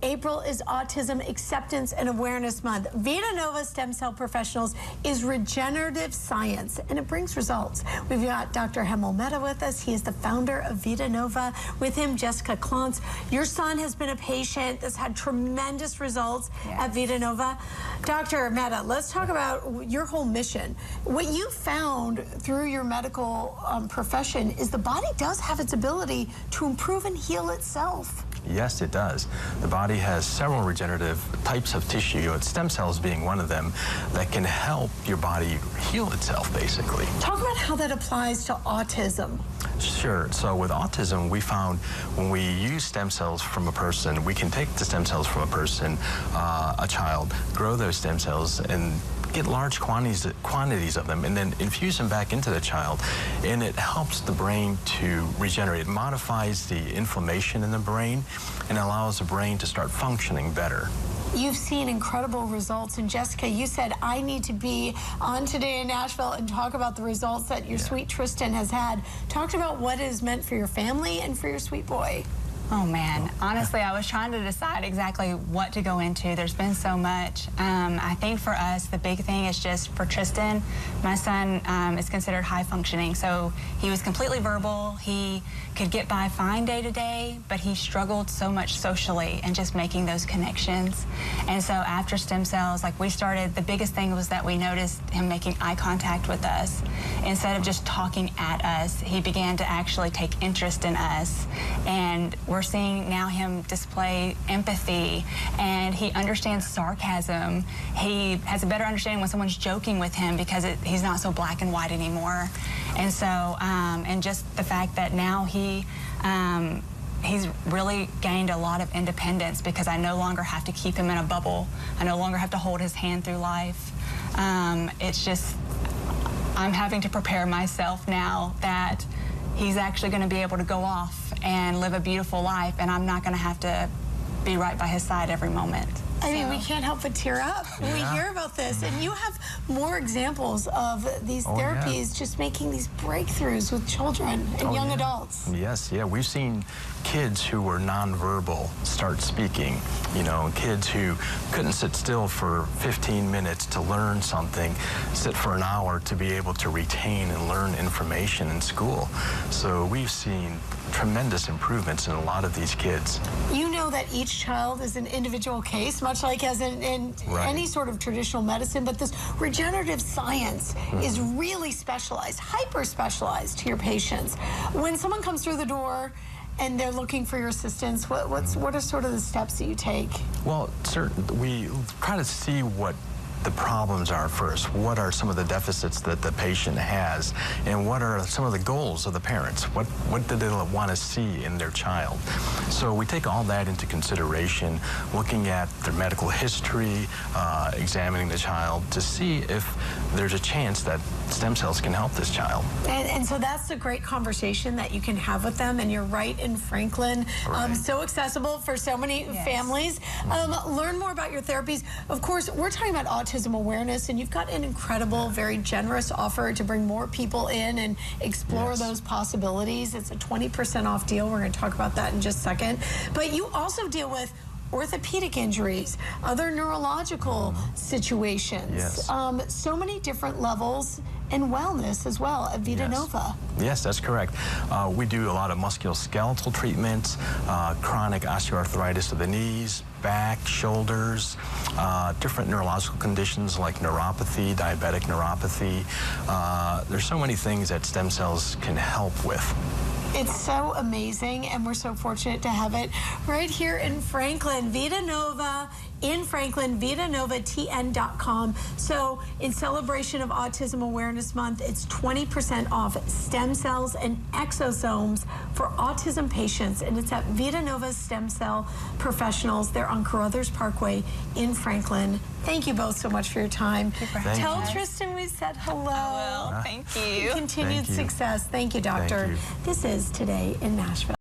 April is Autism Acceptance and Awareness Month. Vita Nova Stem Cell Professionals is regenerative science, and it brings results. We've got Dr. Mehta with us. He is the founder of Vita Nova. With him, Jessica Klontz. Your son has been a patient that's had tremendous results at Vita Nova. Dr. Mehta, let's talk about your whole mission. What you found through your medical profession is the body does have its ability to improve and heal itself. Yes, it does. The body has several regenerative types of tissue, stem cells being one of them, that can help your body heal itself, basically. Talk about how that applies to autism. Sure. So with autism, we found when we use stem cells from a person, we can take the stem cells from a person, a child, grow those stem cells, and get large quantities of them and then infuse them back into the child, and it helps the brain to regenerate. It modifies the inflammation in the brain and allows the brain to start functioning better. You've seen incredible results, and Jessica, you said I need to be on Today in Nashville and talk about the results that your sweet Tristan has had. Talk about what it has meant for your family and for your sweet boy. Oh man, honestly, I was trying to decide exactly what to go into. There's been so much. I think for us, the big thing is just for Tristan, my son is considered high functioning. So he was completely verbal. He could get by fine day to day, but he struggled so much socially and just making those connections. And so after stem cells, like we started, the biggest thing was that we noticed him making eye contact with us. Instead of just talking at us, he began to actually take interest in us. And we're seeing now him display empathy, and he understands sarcasm. He has a better understanding when someone's joking with him because he's not so black and white anymore. And so, and just the fact that now he's really gained a lot of independence because I no longer have to keep him in a bubble. I no longer have to hold his hand through life. It's just, I'm having to prepare myself now that he's actually going to be able to go off and live a beautiful life, and I'm not going to have to be right by his side every moment. I mean, we can't help but tear up when we hear about this. And you have more examples of these therapies just making these breakthroughs with children and young adults. Yes, we've seen kids who were nonverbal start speaking. You know, kids who couldn't sit still for 15 minutes to learn something, sit for an hour to be able to retain and learn information in school. So we've seen tremendous improvements in a lot of these kids. You know that each child is an individual case, much like as in any sort of traditional medicine, but this regenerative science is really specialized, hyper-specialized to your patients. When someone comes through the door and they're looking for your assistance, what are sort of the steps that you take? Well, we try to see what the problems are first. What are some of the deficits that the patient has, and what are some of the goals of the parents? What do they want to see in their child? So we take all that into consideration, looking at their medical history, examining the child to see if there's a chance that stem cells can help this child. And so that's a great conversation that you can have with them, and you're right in Franklin. So accessible for so many families. Learn more about your therapies. Of course, we're talking about autism awareness, and you've got an incredible, very generous offer to bring more people in and explore those possibilities. It's a 20% off deal. We're going to talk about that in just a second. But you also deal with orthopedic injuries, other neurological situations, so many different levels and wellness as well at Vita Nova. Yes, that's correct. We do a lot of musculoskeletal treatments, chronic osteoarthritis of the knees, back, shoulders, different neurological conditions like neuropathy, diabetic neuropathy. There's so many things that stem cells can help with. It's so amazing, and we're so fortunate to have it right here in Franklin. Vita Nova in Franklin, VitaNovaTN.com. So in celebration of Autism Awareness Month, it's 20% off stem cells and exosomes for autism patients, and it's at Vita Nova Stem Cell Professionals. They're on Carruthers Parkway in Franklin. Thank you both so much for your time. Tell Tristan we said hello. I will. Thank you. Continued success. Thank you, Doctor. Thank you. This is Today in Nashville.